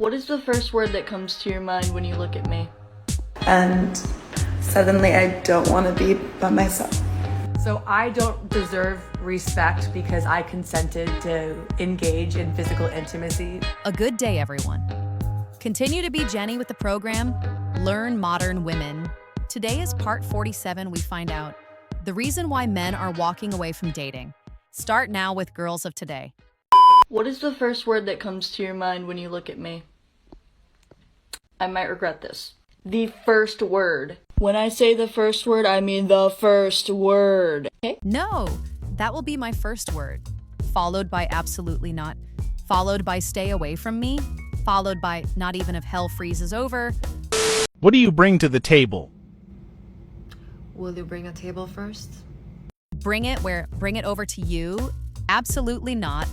What is the first word that comes to your mind when you look at me? And suddenly I don't want to be by myself. So I don't deserve respect because I consented to engage in physical intimacy. A good day, everyone. Continue to be Jenny with the program, Learn Modern Women. Today is part 47. We find out the reason why men are walking away from dating. Start now with Girls of Today. What is the first word that comes to your mind when you look at me? I might regret this. The first word. When I say the first word, I mean the first word. Okay? No, that will be my first word, followed by absolutely not, followed by stay away from me, followed by not even if hell freezes over. What do you bring to the table? Will you bring a table first? Bring it over to you? Absolutely not.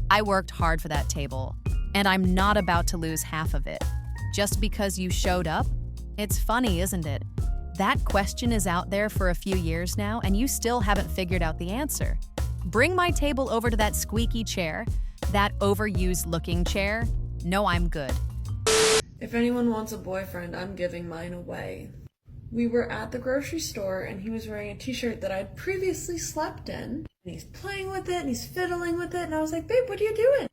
I worked hard for that table, and I'm not about to lose half of it. Just because you showed up? It's funny, isn't it? That question is out there for a few years now, and you still haven't figured out the answer. Bring my table over to that squeaky chair, that overused looking chair. No, I'm good. If anyone wants a boyfriend, I'm giving mine away. We were at the grocery store and he was wearing a t-shirt that I'd previously slept in. And he's playing with it and he's fiddling with it. And I was like, babe, what are you doing?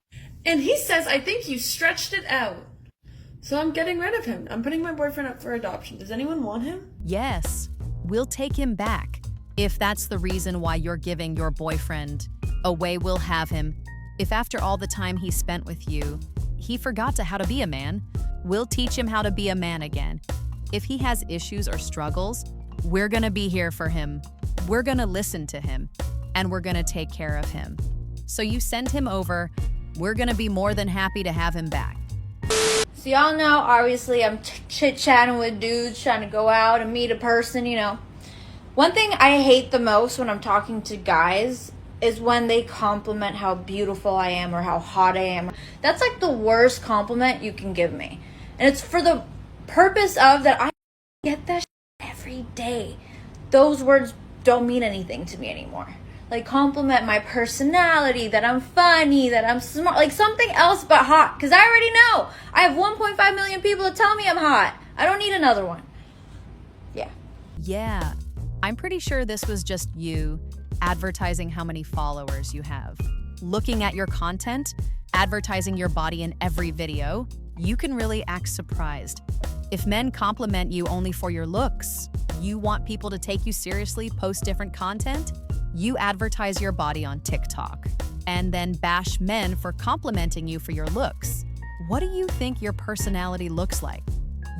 And he says, I think you stretched it out. So I'm getting rid of him. I'm putting my boyfriend up for adoption. Does anyone want him? Yes, we'll take him back. If that's the reason why you're giving your boyfriend away, we'll have him. If after all the time he spent with you, he forgot how to be a man, we'll teach him how to be a man again. If he has issues or struggles, we're gonna be here for him. We're gonna listen to him, and we're gonna take care of him. So you send him over, we're gonna be more than happy to have him back. So y'all know, obviously, I'm chit-chatting with dudes, trying to go out and meet a person, you know. One thing I hate the most when I'm talking to guys is when they compliment how beautiful I am or how hot I am. That's like the worst compliment you can give me. And it's for the purpose of that I get that every day. Those words don't mean anything to me anymore. Like, compliment my personality, that I'm funny, that I'm smart, like something else but hot. Because I already know. I have 1.5 million people that tell me I'm hot. I don't need another one. Yeah, I'm pretty sure this was just you advertising how many followers you have. Looking at your content, advertising your body in every video, you can really act surprised. If men compliment you only for your looks, you want people to take you seriously, post different content, you advertise your body on TikTok and then bash men for complimenting you for your looks. What do you think your personality looks like?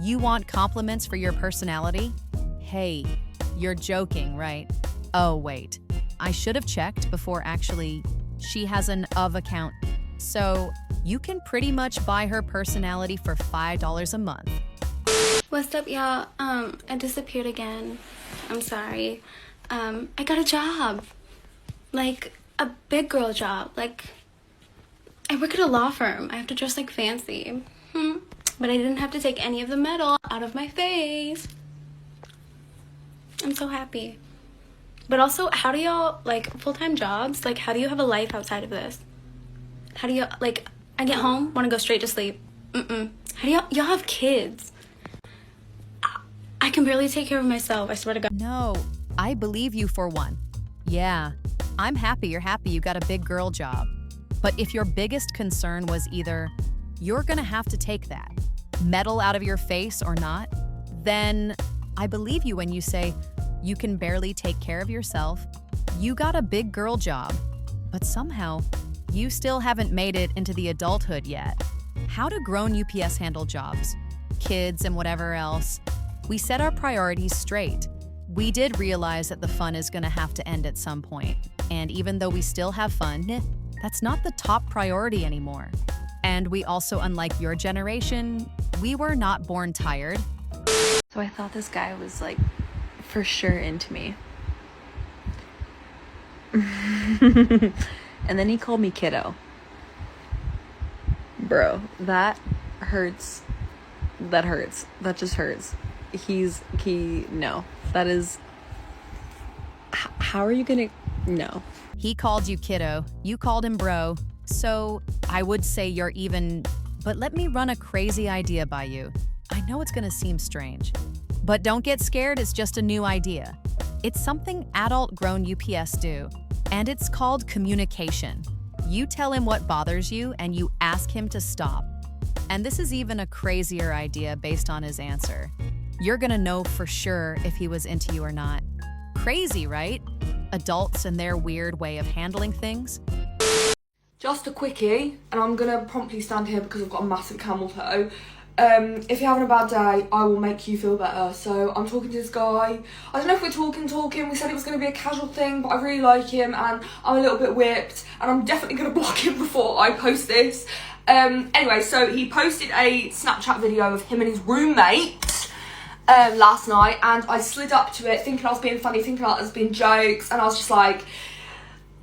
You want compliments for your personality? Hey, you're joking, right? Oh, wait. I should have checked before actually. She has an of account. So you can pretty much buy her personality for $5 a month. What's up, y'all? I disappeared again. I'm sorry. I got a job. Like, a big girl job. Like, I work at a law firm. I have to dress like fancy. But I didn't have to take any of the metal out of my face. I'm so happy. But also, how do y'all, like, full-time jobs? Like, how do you have a life outside of this? How do you, like, I get home, want to go straight to sleep. How do y'all have kids? I can barely take care of myself, I swear to God. No, I believe you for one. Yeah, I'm happy you're happy you got a big girl job. But if your biggest concern was either you're gonna have to take that metal out of your face or not, then I believe you when you say you can barely take care of yourself, you got a big girl job, but somehow you still haven't made it into the adulthood yet. How do grown UPS handle jobs, kids, and whatever else? We set our priorities straight. We did realize that the fun is gonna have to end at some point. And even though we still have fun, that's not the top priority anymore. And we also, unlike your generation, we were not born tired. So I thought this guy was like for sure into me. And then he called me kiddo. Bro, that hurts. That hurts. That just hurts. No. That is... How are you gonna... No. He called you kiddo. You called him bro. So I would say you're even But let me run a crazy idea by you. I know it's gonna seem strange, but don't get scared, it's just a new idea. It's something adult grown UPS do, and it's called communication. You tell him what bothers you and you ask him to stop. And this is even a crazier idea based on his answer. You're gonna know for sure if he was into you or not. Crazy, right? Adults and their weird way of handling things. Just a quickie, and I'm gonna promptly stand here because I've got a massive camel toe. If you're having a bad day, I will make you feel better. So I'm talking to this guy. I don't know if we're talking. We said it was going to be a casual thing, but I really like him and I'm a little bit whipped and I'm definitely going to block him before I post this. Anyway, so he posted a Snapchat video of him and his roommate last night, and I slid up to it thinking I was being funny, thinking I was being jokes, and I was just like,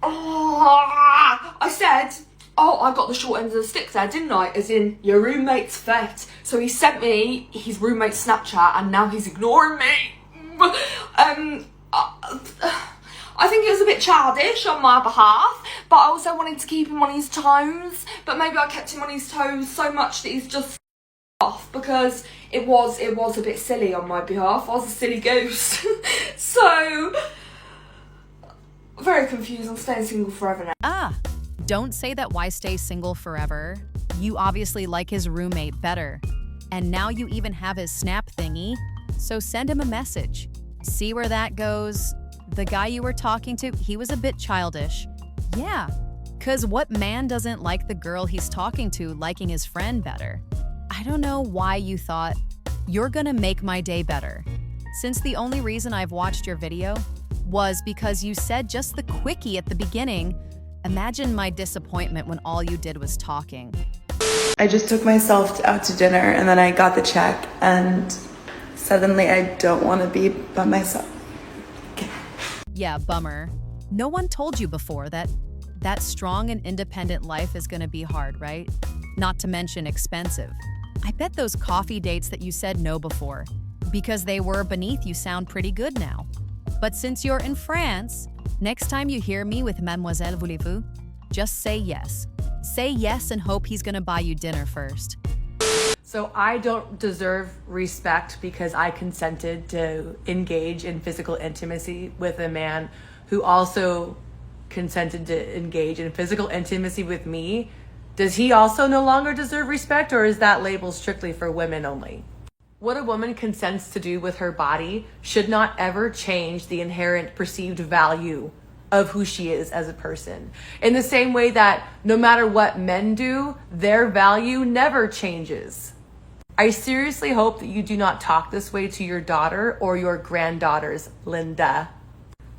oh, I said, oh, I got the short end of the stick there, didn't I? As in, your roommate's fat. So he sent me his roommate's Snapchat and now he's ignoring me. I think it was a bit childish on my behalf, but I also wanted to keep him on his toes. But maybe I kept him on his toes so much that he's just off, because it was a bit silly on my behalf. I was a silly goose. So, very confused. I'm staying single forever now. Don't say that why stay single forever. You obviously like his roommate better. And now you even have his snap thingy. So send him a message. See where that goes. The guy you were talking to, he was a bit childish. Yeah, 'cause what man doesn't like the girl he's talking to liking his friend better? I don't know why you thought, you're gonna make my day better. Since the only reason I've watched your video was because you said just the quickie at the beginning. Imagine my disappointment when all you did was talking. I just took myself out to dinner and then I got the check and suddenly I don't want to be by myself. Yeah, bummer. No one told you before that strong and independent life is gonna be hard, right? Not to mention expensive. I bet those coffee dates that you said no before, because they were beneath you, sound pretty good now. But since you're in France, next time you hear me with Mademoiselle Voulez-vous, just say yes. Say yes and hope he's gonna buy you dinner first. So I don't deserve respect because I consented to engage in physical intimacy with a man who also consented to engage in physical intimacy with me. Does he also no longer deserve respect, or is that label strictly for women only? What a woman consents to do with her body should not ever change the inherent perceived value of who she is as a person. In the same way that no matter what men do, their value never changes. I seriously hope that you do not talk this way to your daughter or your granddaughter's Linda,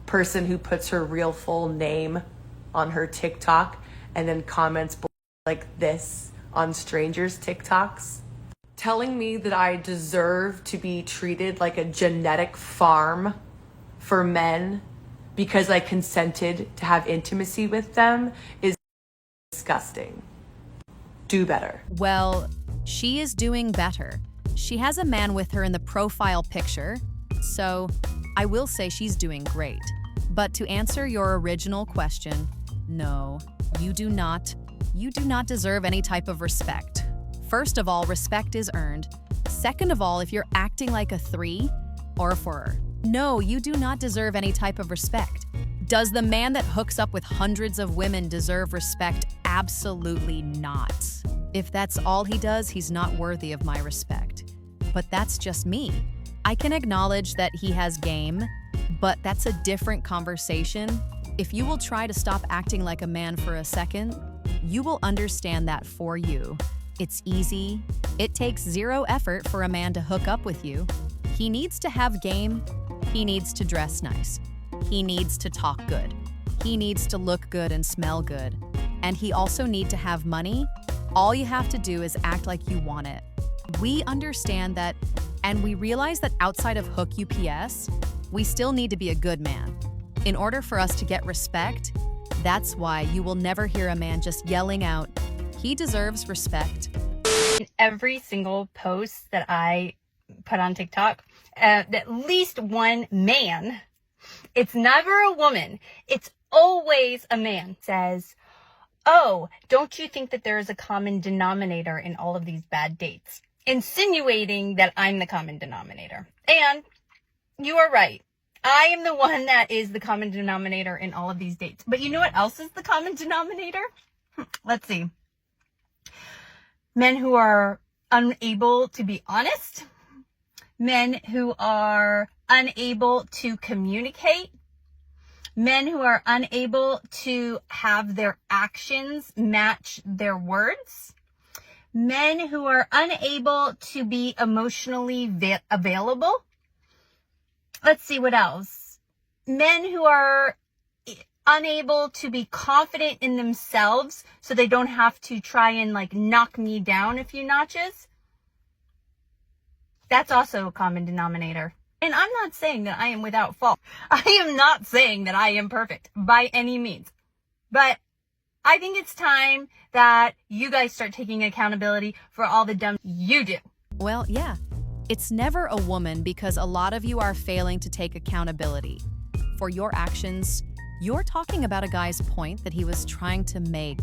person who puts her real full name on her TikTok and then comments like this on strangers' TikToks. Telling me that I deserve to be treated like a genetic farm for men because I consented to have intimacy with them is disgusting. Do better. Well, she is doing better. She has a man with her in the profile picture, so I will say she's doing great. But to answer your original question, no, you do not deserve any type of respect. First of all, respect is earned. Second of all, if you're acting like a 3 or a 4, no, you do not deserve any type of respect. Does the man that hooks up with hundreds of women deserve respect? Absolutely not. If that's all he does, he's not worthy of my respect. But that's just me. I can acknowledge that he has game, but that's a different conversation. If you will try to stop acting like a man for a second, you will understand that for you. It's easy. It takes 0 effort for a man to hook up with you. He needs to have game. He needs to dress nice. He needs to talk good. He needs to look good and smell good. And he also needs to have money. All you have to do is act like you want it. We understand that, and we realize that outside of Hook UPS, we still need to be a good man. In order for us to get respect, that's why you will never hear a man just yelling out, he deserves respect. In every single post that I put on TikTok, at least one man, it's never a woman, it's always a man, says, Oh, don't you think that there is a common denominator in all of these bad dates? Insinuating that I'm the common denominator. And you are right. I am the one that is the common denominator in all of these dates. But you know what else is the common denominator? Let's see. Men who are unable to be honest. Men who are unable to communicate. Men who are unable to have their actions match their words. Men who are unable to be emotionally available. Let's see what else. Men who are unable to be confident in themselves so they don't have to try and like knock me down a few notches. That's also a common denominator. And I'm not saying that I am without fault. I am not saying that I am perfect by any means. But I think it's time that you guys start taking accountability for all the dumb you do. Well, yeah. It's never a woman because a lot of you are failing to take accountability for your actions. You're talking about a guy's point that he was trying to make,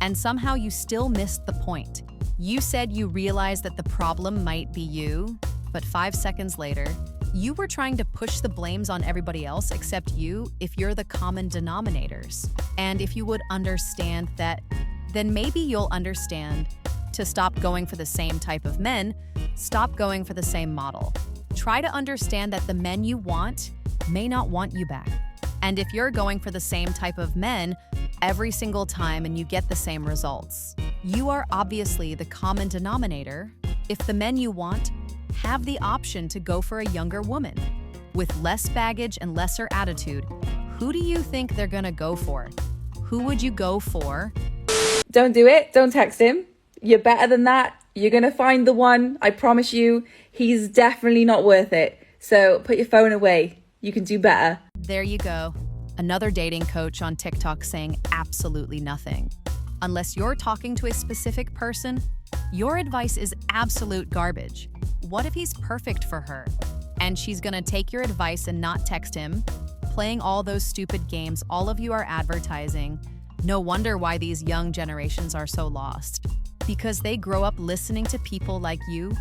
and somehow you still missed the point. You said you realized that the problem might be you, but 5 seconds later, you were trying to push the blames on everybody else except you if you're the common denominators. And if you would understand that, then maybe you'll understand to stop going for the same type of men, stop going for the same model. Try to understand that the men you want may not want you back. And if you're going for the same type of men every single time and you get the same results, you are obviously the common denominator if the men you want have the option to go for a younger woman. With less baggage and lesser attitude, who do you think they're gonna go for? Who would you go for? Don't do it. Don't text him. You're better than that. You're going to find the one. I promise you. He's definitely not worth it. So put your phone away. You can do better. There you go. Another dating coach on TikTok saying absolutely nothing. Unless you're talking to a specific person, your advice is absolute garbage. What if he's perfect for her? And she's gonna take your advice and not text him, playing all those stupid games all of you are advertising. No wonder why these young generations are so lost. Because they grow up listening to people like you